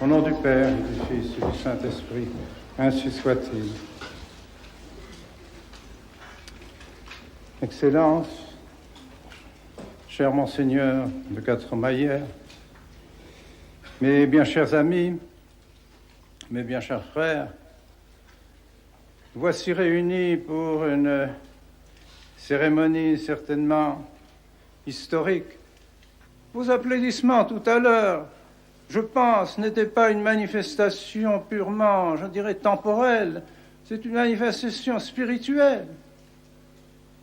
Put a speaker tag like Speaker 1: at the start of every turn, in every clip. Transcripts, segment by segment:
Speaker 1: Au nom du Père, et du Fils et du Saint-Esprit, ainsi soit-il. Excellence, cher Monseigneur de Castro-Maillère, mes bien chers amis, mes bien chers frères, voici réunis pour une cérémonie certainement historique. Vos applaudissements tout à l'heure, je pense, n'étaient pas une manifestation purement, je dirais, temporelle. C'est une manifestation spirituelle,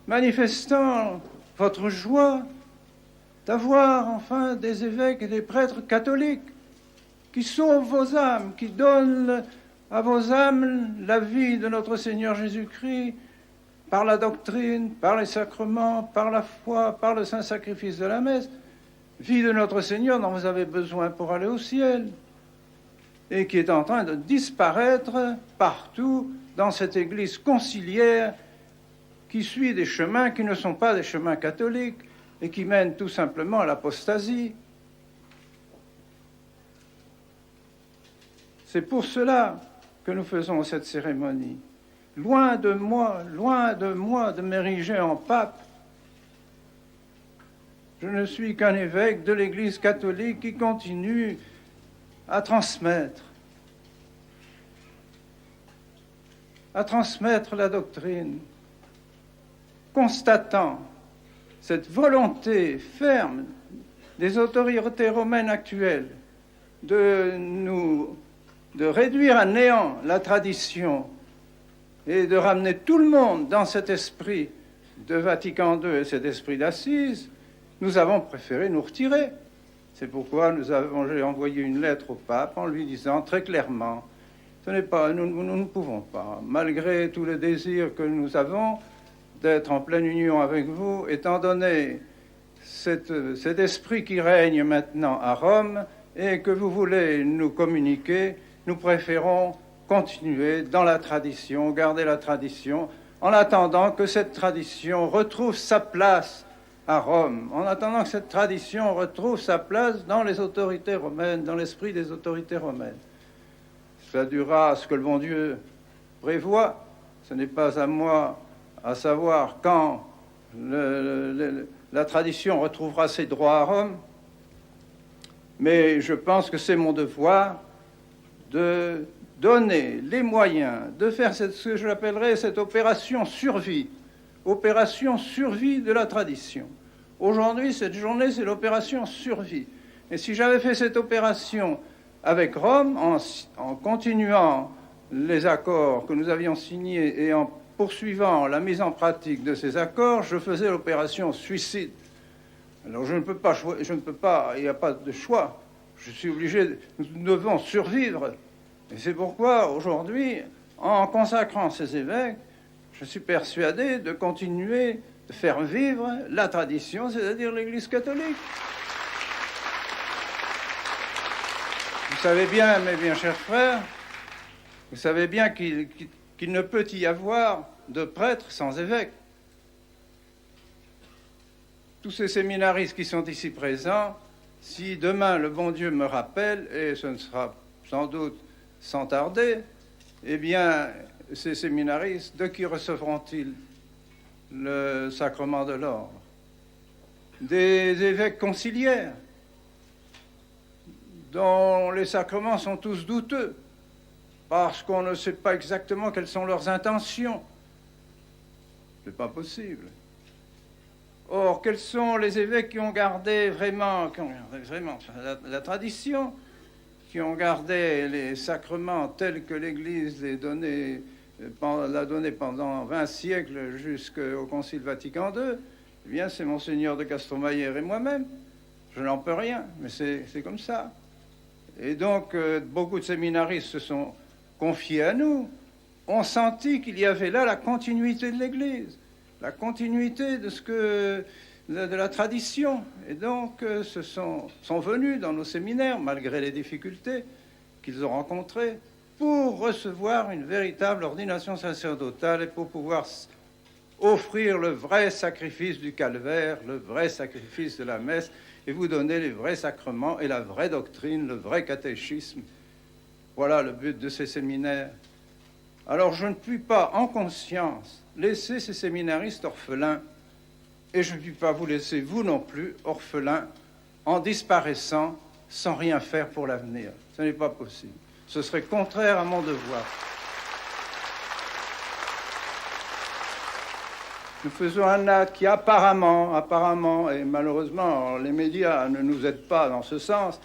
Speaker 1: manifestant votre joie d'avoir enfin des évêques et des prêtres catholiques qui sauvent vos âmes, qui donnent à vos âmes la vie de notre Seigneur Jésus-Christ par la doctrine, par les sacrements, par la foi, par le saint sacrifice de la messe. Vie de notre Seigneur dont vous avez besoin pour aller au ciel et qui est en train de disparaître partout dans cette Église conciliaire qui suit des chemins qui ne sont pas des chemins catholiques et qui mènent tout simplement à l'apostasie. C'est pour cela que nous faisons cette cérémonie. Loin de moi de m'ériger en pape. Je ne suis qu'un évêque de l'Église catholique qui continue à transmettre la doctrine, constatant cette volonté ferme des autorités romaines actuelles de réduire à néant la tradition et de ramener tout le monde dans cet esprit de Vatican II et cet esprit d'Assise. Nous avons préféré nous retirer. C'est pourquoi j'ai envoyé une lettre au pape en lui disant très clairement, nous ne pouvons pas, malgré tout le désir que nous avons d'être en pleine union avec vous, étant donné cet esprit qui règne maintenant à Rome et que vous voulez nous communiquer, nous préférons continuer dans la tradition, garder la tradition, en attendant que cette tradition retrouve sa place à Rome, en attendant que cette tradition retrouve sa place dans les autorités romaines, dans l'esprit des autorités romaines. Ça durera ce que le bon Dieu prévoit. Ce n'est pas à moi à savoir quand la tradition retrouvera ses droits à Rome, mais je pense que c'est mon devoir de donner les moyens de faire ce que j'appellerais cette opération survie de la tradition. Aujourd'hui, cette journée, c'est l'opération survie. Et si j'avais fait cette opération avec Rome, en continuant les accords que nous avions signés et en poursuivant la mise en pratique de ces accords, je faisais l'opération suicide. Alors je ne peux pas, il n'y a pas de choix. Je suis obligé, nous devons survivre. Et c'est pourquoi, aujourd'hui, en consacrant ces évêques, je suis persuadé de continuer de faire vivre la tradition, c'est-à-dire l'Église catholique. Vous savez bien, mes bien chers frères, vous savez bien qu'il ne peut y avoir de prêtre sans évêque. Tous ces séminaristes qui sont ici présents, si demain le bon Dieu me rappelle, et ce ne sera sans doute sans tarder, eh bien, ces séminaristes, de qui recevront-ils le sacrement de l'ordre? Des évêques conciliaires, dont les sacrements sont tous douteux, parce qu'on ne sait pas exactement quelles sont leurs intentions. C'est pas possible. Or, quels sont les évêques qui ont gardé vraiment la tradition, qui ont gardé les sacrements tels que l'Église l'a donné pendant 20 siècles jusqu'au Concile Vatican II? Eh bien, c'est Monseigneur de Castro-Maillère et moi-même. Je n'en peux rien, mais c'est comme ça. Et donc, beaucoup de séminaristes se sont confiés à nous, ont senti qu'il y avait là la continuité de l'Église, la continuité de la tradition. Et donc, sont venus dans nos séminaires, malgré les difficultés qu'ils ont rencontrées, pour recevoir une véritable ordination sacerdotale et pour pouvoir offrir le vrai sacrifice du calvaire, le vrai sacrifice de la messe, et vous donner les vrais sacrements et la vraie doctrine, le vrai catéchisme, Voilà le but de ces séminaires. Alors je ne puis pas, en conscience, laisser ces séminaristes orphelins, et je ne puis pas vous laisser, vous non plus, orphelins, en disparaissant sans rien faire pour l'avenir. Ce n'est pas possible. Ce serait contraire à mon devoir. Nous faisons un acte qui apparemment, et malheureusement, les médias ne nous aident pas dans ce sens,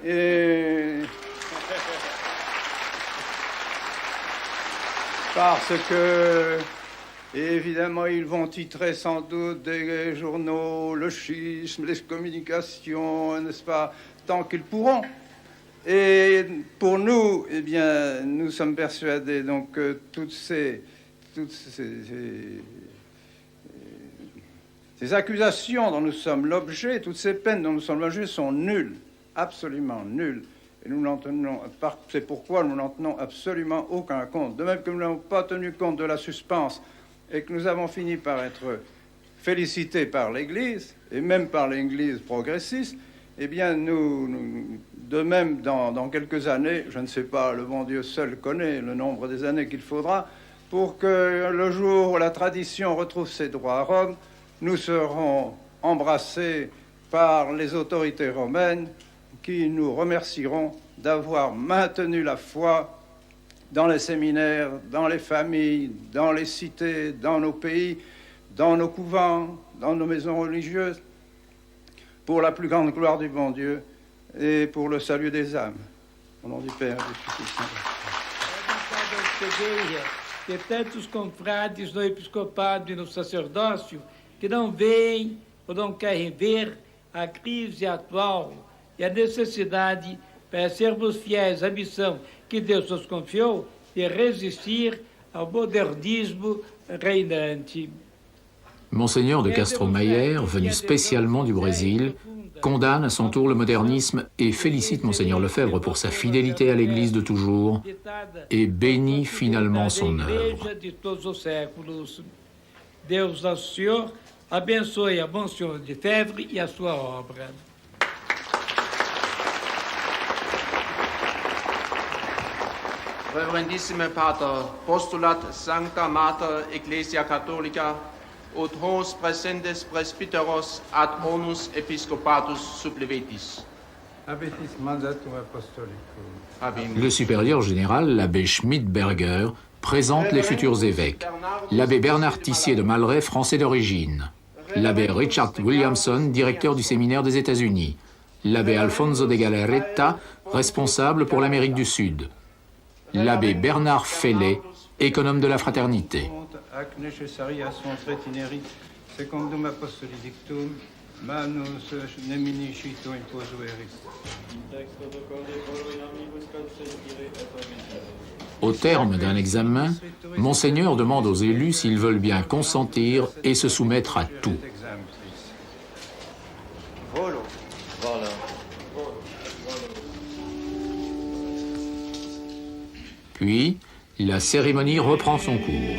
Speaker 1: et parce que, évidemment, ils vont titrer sans doute des journaux, le schisme, les communications, n'est-ce pas, tant qu'ils pourront. Et pour nous, eh bien, nous sommes persuadés donc que toutes ces accusations dont nous sommes l'objet, toutes ces peines dont nous sommes l'objet sont nulles, absolument nulles. Et nous n'en tenons, c'est pourquoi nous n'en tenons absolument aucun compte. De même que nous n'avons pas tenu compte de la suspense et que nous avons fini par être félicités par l'Église, et même par l'Église progressiste, eh bien, de même, dans quelques années, je ne sais pas, le bon Dieu seul connaît le nombre des années qu'il faudra, pour que le jour où la tradition retrouve ses droits à Rome, nous serons embrassés par les autorités romaines qui nous remercieront d'avoir maintenu la foi dans les séminaires, dans les familles, dans les cités, dans nos pays, dans nos couvents, dans nos maisons religieuses, pour la plus grande gloire du bon Dieu et pour le salut des âmes. Au nom du Père et du Fils et du Saint-Esprit.
Speaker 2: De tantos confrades no episcopado e no sacerdócio que não veem ou não querem ver a crise atual e a necessidade para sermos fiéis à missão que Deus nos confiou de resistir ao modernismo reinante.
Speaker 3: Monseigneur de Castro-Mayer, venu spécialement du Brésil, condamne à son tour le modernisme et félicite Monseigneur Lefebvre pour sa fidélité à l'Église de toujours et bénit finalement son œuvre.
Speaker 2: Deus Nosso Senhor abençoe a Monsenhor Lefebvre e a sua obra.
Speaker 4: Reverendissime Pater, postulat Sancta Mater Ecclesia Catholica, ut hos presentes presbyteros ad onus episcopatus supplevetis.
Speaker 1: Habetis mandatum apostolicum.
Speaker 4: Habim.
Speaker 3: Le supérieur général, l'abbé Schmidberger, présente les futurs évêques. L'abbé Bernard Tissier de Malray, français d'origine. L'abbé Richard Williamson, directeur du séminaire des États-Unis. L'abbé Alfonso de Galarreta, responsable pour l'Amérique du Sud. L'abbé Bernard Fellet, économe de la fraternité.
Speaker 1: Ac necessaria sunt retineri secundum apostoli dictum manus neminiscito imposueris.
Speaker 3: Au terme d'un examen, Monseigneur demande aux élus s'ils veulent bien consentir et se soumettre à tout. Puis, la cérémonie reprend son cours.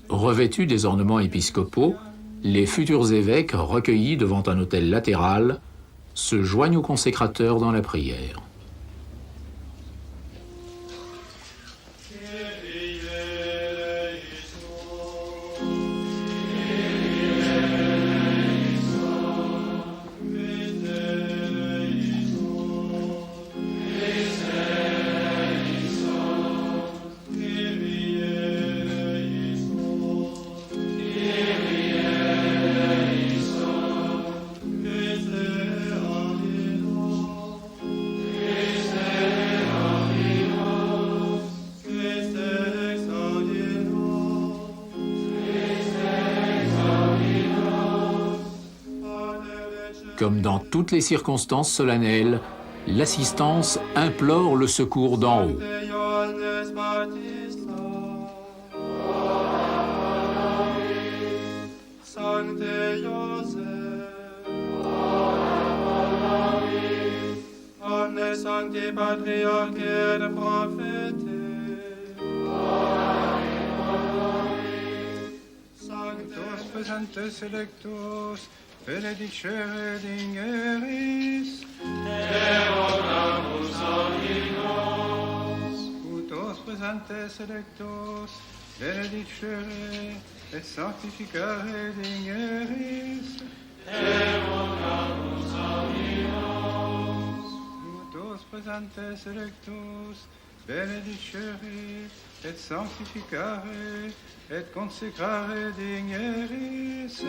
Speaker 3: Revêtus des ornements épiscopaux, les futurs évêques, recueillis devant un autel latéral, se joignent aux consécrateurs dans la prière. Comme dans toutes les circonstances solennelles, l'assistance implore le secours d'en haut.
Speaker 5: Sancti Patriarche et Prophete,
Speaker 1: Sanctus presentes electus, benedicere dingeris,
Speaker 5: Derogamus Dominus,
Speaker 1: Utos presentes electus, benedicere et sanctificare dingeris,
Speaker 5: Derogamus Dominus,
Speaker 1: Utos presentes electus, benedicere et sanctificare et consecrare dingeris,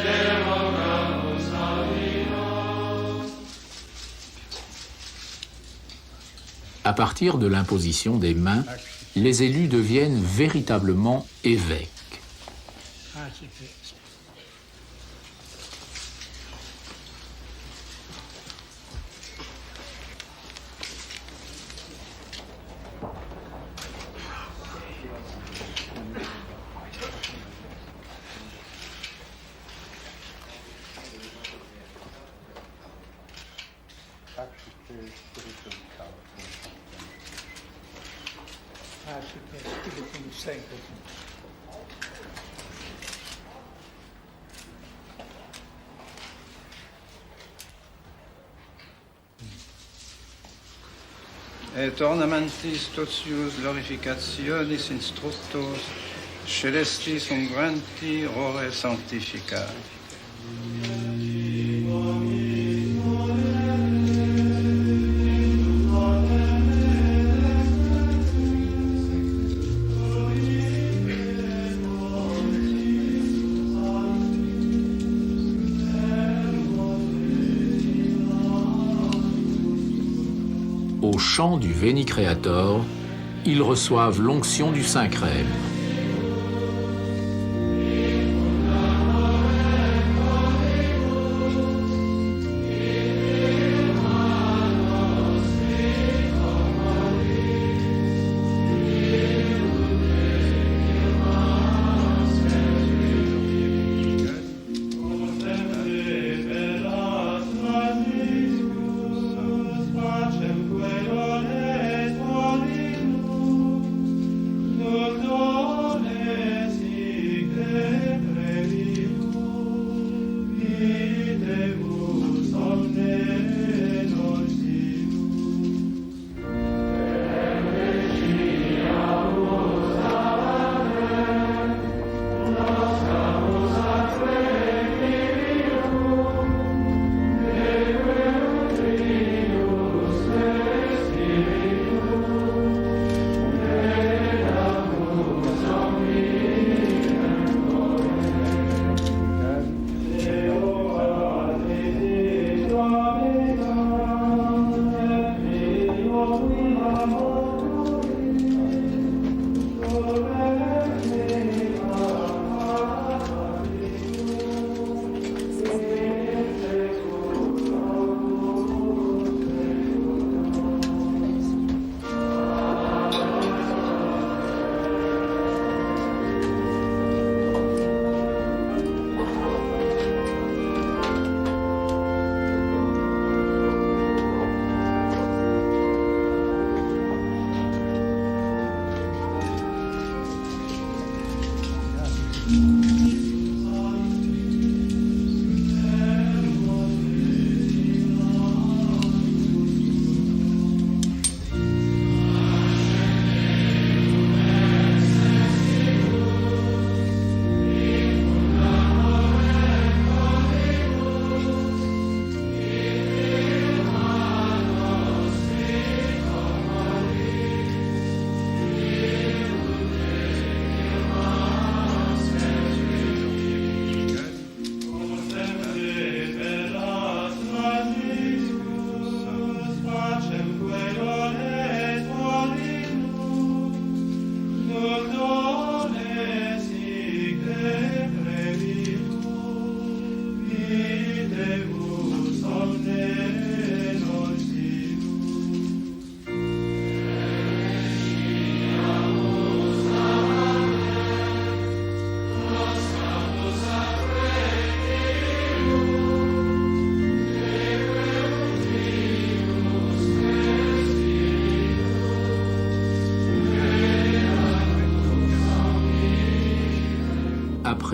Speaker 5: Derogamus Dominus.
Speaker 3: À partir de l'imposition des mains, les élus deviennent véritablement évêques.
Speaker 1: Et ornamentis totius glorificationis instructos, celestis ungranti ore sanctificari.
Speaker 3: Au chant du Veni Creator, ils reçoivent l'onction du Saint-Crème.
Speaker 5: Lord,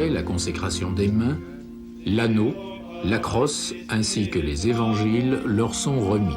Speaker 3: après la consécration des mains, l'anneau, la crosse ainsi que les évangiles leur sont remis.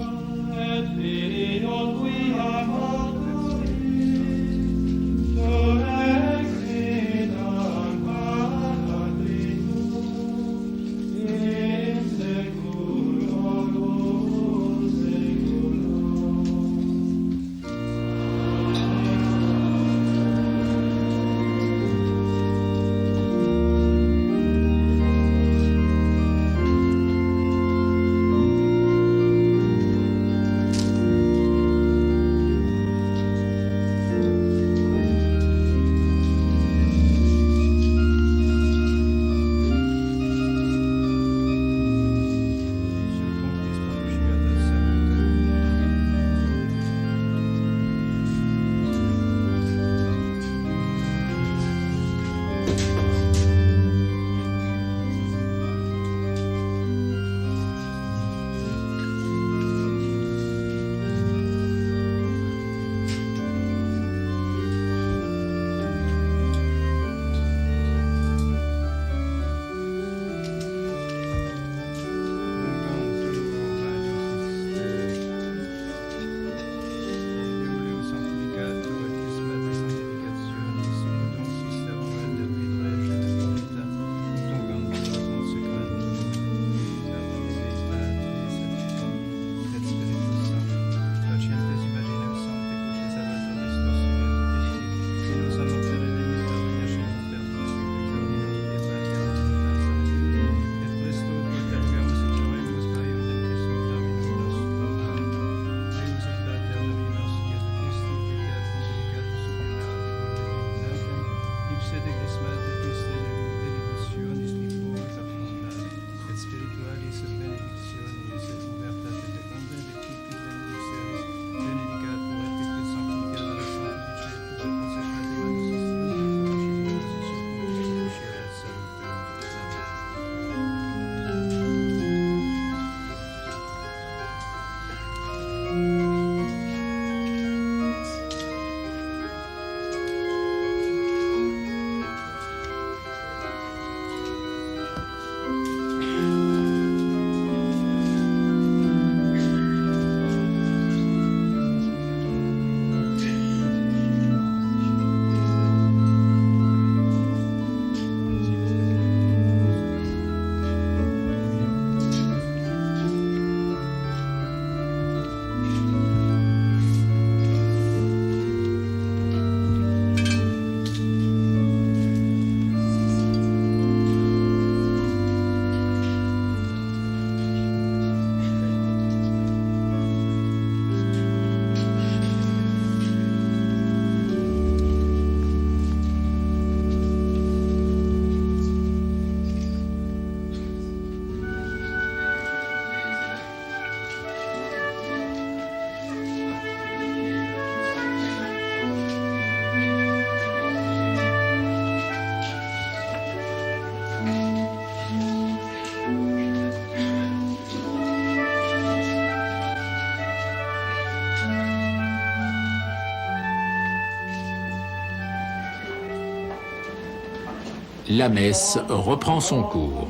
Speaker 3: La messe reprend son cours.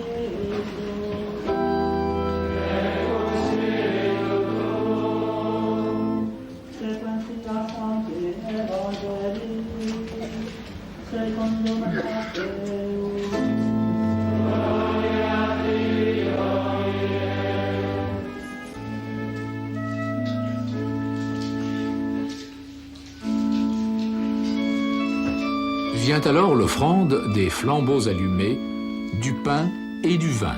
Speaker 3: Vient alors l'offrande des flambeaux allumés, du pain et du vin.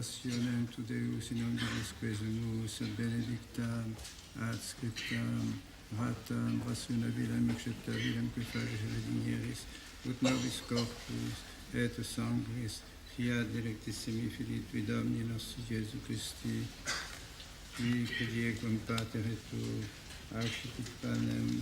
Speaker 6: passionem tu Deus in omnibus quesumus, benedictam, ad scriptam, ratam, rationabilem, acceptabilem, que fagere digneris, ut nobis corpus, et sanguis, fiat delectissimi Filii tui Domini nostri Iesu Christi, qui prediegum Pater et tu, arcipit panem,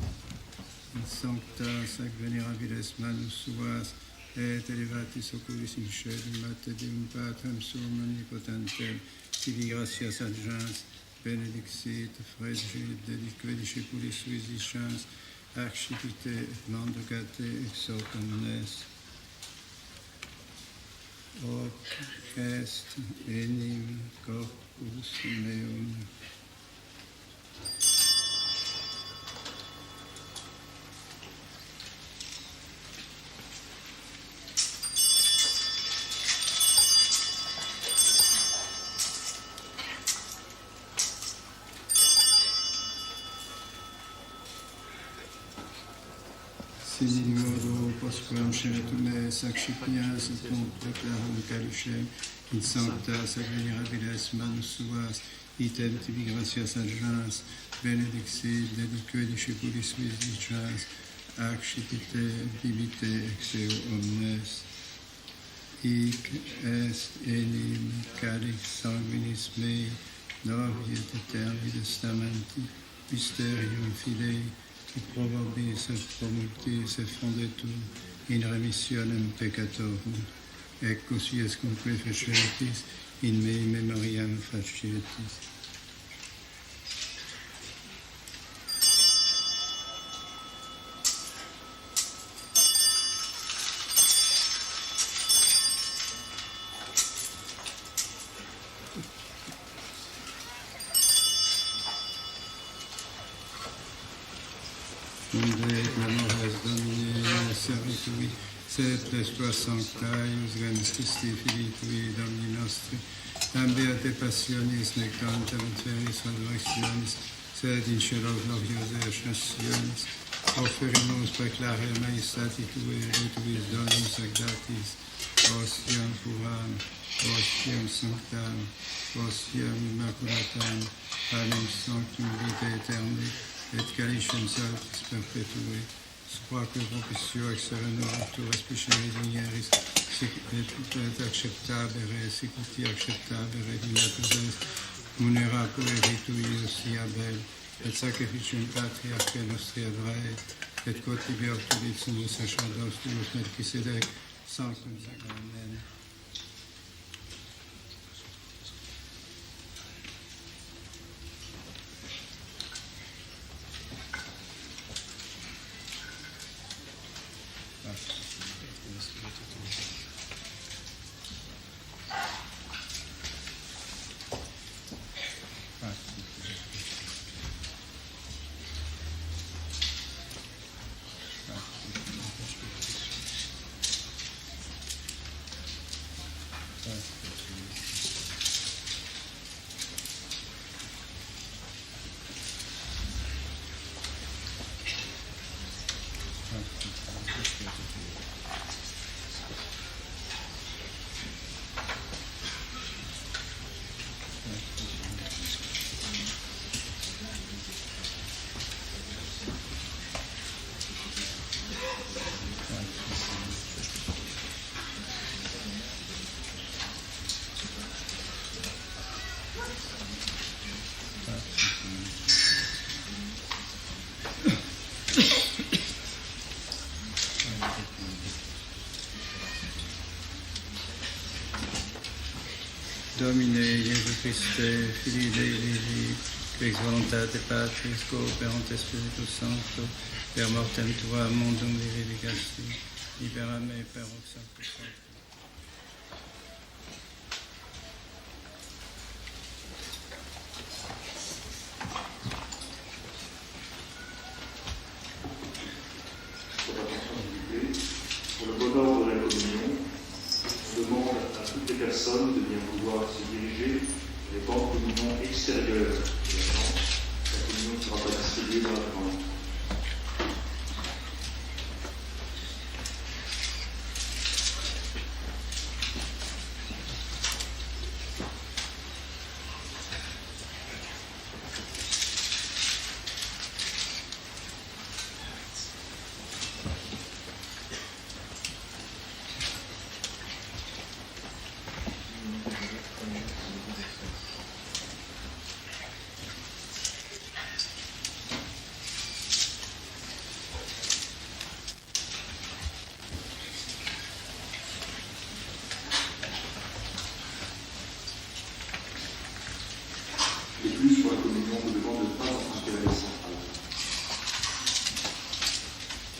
Speaker 6: in sancta sac venerabiles manus suas, et elevatis oculis in caelum, mate Deum Patrem suum omnipotentem, tibi gratias adjans, benedixit, fregit, delique discipulis suis dicens, arcipite et mandogate ex hoc omnes. Hoc est enim corpus meum. Sine modo postquam scelatumes accipias et cum declarum calucem in sanctas et venerabiles manus suas, item tibi gratias adjans, benedixit, delique discipulis suis dicens, accipite, bibite ex eo omnes. Hic est enim calix sanguinis mei, novi et aeterni testamenti, mysterium Filii, qui probabis et promultis et fondetur in remissionem peccatorum, ecco si escunque fecetis in mei memoriam facietis. Unde clamores Domine servitui, sed les tua sancta, ius Christi Filii tui, Domini nostri, ambeate passionis nectantem et feris resurrectionis, sed in cielo gloriose ascensionis, offerimus preclare maestati tui, et tuis donis agdatis, ostium puram, ostium sanctam, ostium immaculatam, panem sanctum vitae aeterni, et calicem saltis perpetui, quoque propitio ex sereno tu respiceris digneris, et acceptabere, sicuti acceptabere dilatus est, munera pueritui ius abel, et sacrificium patriarche nostri Abrae, et quod tibi ortodiximus sacerdotius Melchisedec, sanctum sacramentem. Domine Iesu Christe, Filii Dei vivi, qui ex voluntate Patris, cooperant Spiritus Sancto, per mortem tua mundum vivificasti, libera me per hoc sanctus sanctum.
Speaker 7: Pour le bonheur de la communion, on demande à toutes les personnes de bien vouloir se diriger les banques de communion extérieures de la chambre. La communion ne sera pas distribuée dans la chambre.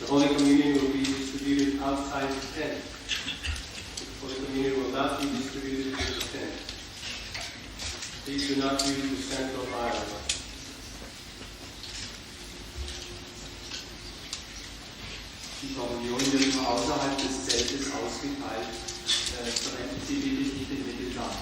Speaker 8: Holy Communion will be distributed outside the tent. Holy Communion will not be distributed in the tent. Please do not use the central aisle.
Speaker 9: Die Kommunion wird nur außerhalb des Zeltes ausgeteilt. Verwenden Sie wirklich nicht den Mittelsaal.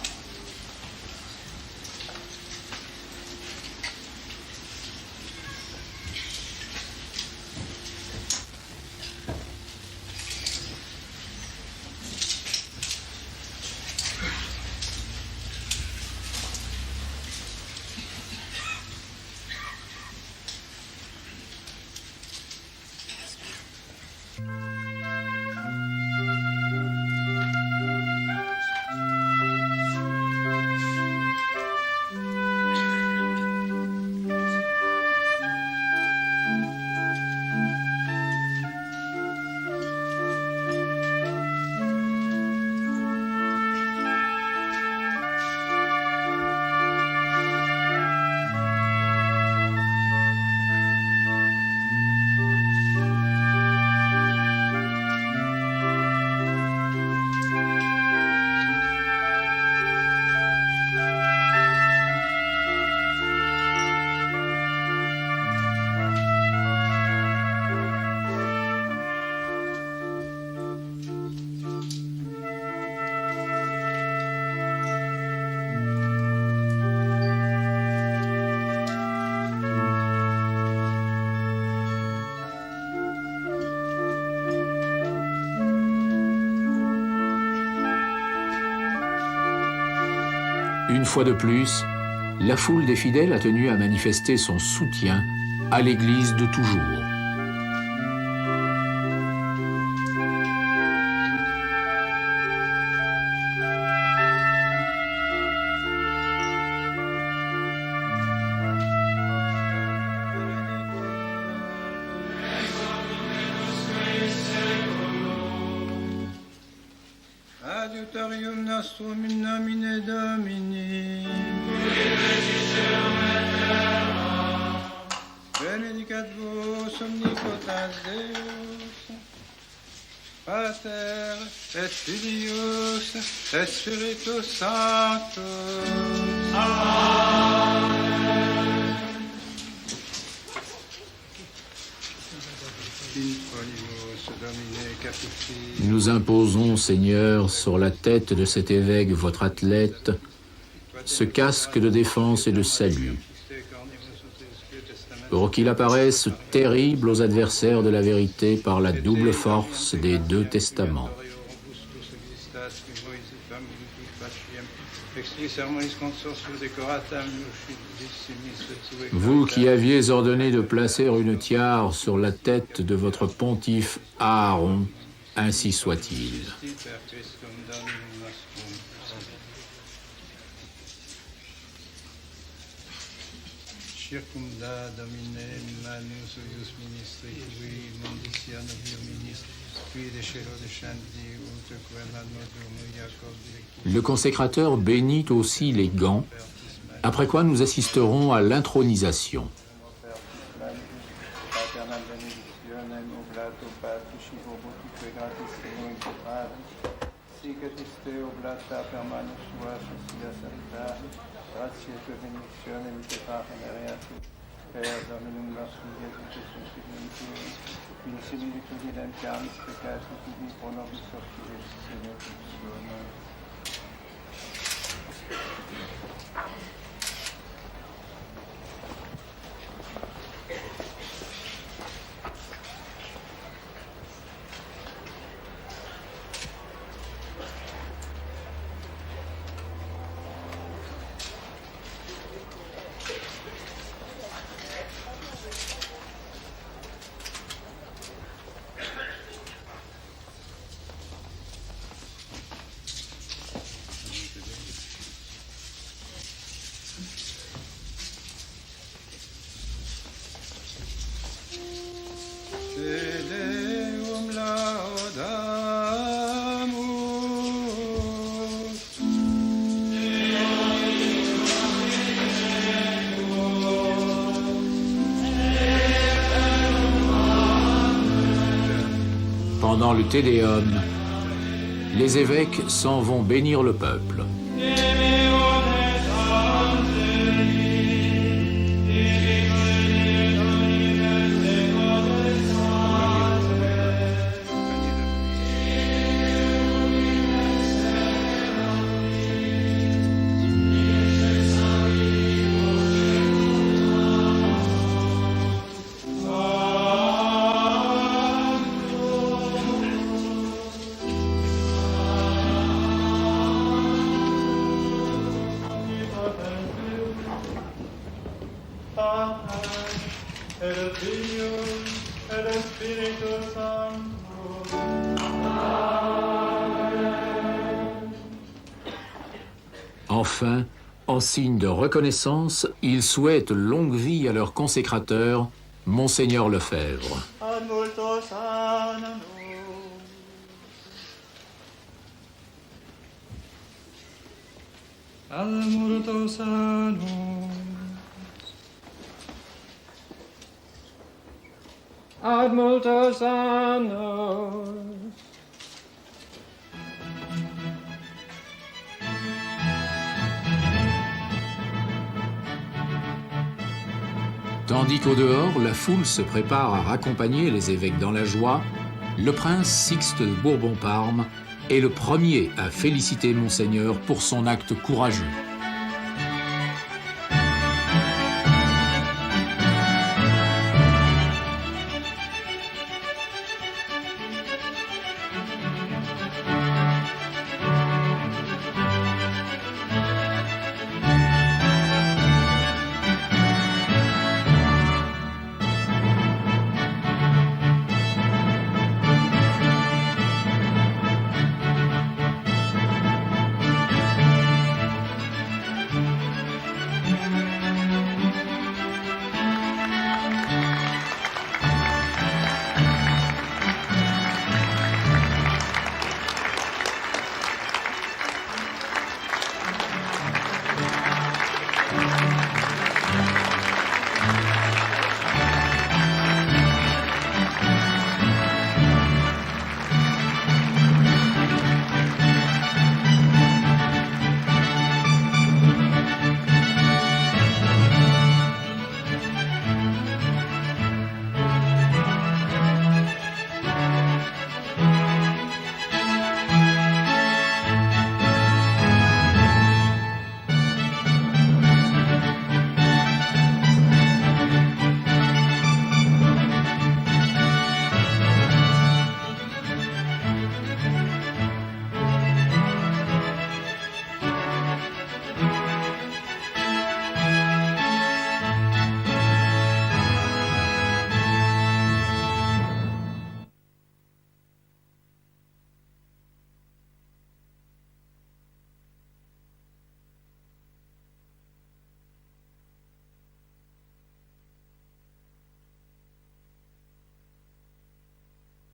Speaker 3: Une fois de plus, la foule des fidèles a tenu à manifester son soutien à l'Église de toujours.
Speaker 1: Adiutorium nostrum in nomine Domini. Benedicat vos omnipotens Deus, Pater et Filius et Spiritus Sanctus. Amen.
Speaker 3: Nous imposons, Seigneur, sur la tête de cet évêque, votre athlète, ce casque de défense et de salut, pour qu'il apparaisse terrible aux adversaires de la vérité par la double force des deux testaments. Vous qui aviez ordonné de placer une tiare sur la tête de votre pontife Aaron, ainsi soit-il.
Speaker 1: Circumda Domine manus eius ministri qui mundicia novio ministri qui de cielo descendi ut quem anodum Jacob directus.
Speaker 3: Le consécrateur bénit aussi les gants, après quoi nous assisterons à l'intronisation.
Speaker 1: Grazie e tua benedizione mi te facem per Dominum nostrum Iesus Christus Filium tuum, in similitudine emptiamis peccatis tibi pro nobis sortis Senatus.
Speaker 3: Pendant le Te Deum, les évêques s'en vont bénir le peuple. Enfin, en signe de reconnaissance, ils souhaitent longue vie à leur consécrateur, Monseigneur Lefebvre.
Speaker 10: Ad multos annum. Ad multos annum. Ad multos annum.
Speaker 3: Tandis qu'au dehors, la foule se prépare à raccompagner les évêques dans la joie, le prince Sixte de Bourbon-Parme est le premier à féliciter Monseigneur pour son acte courageux.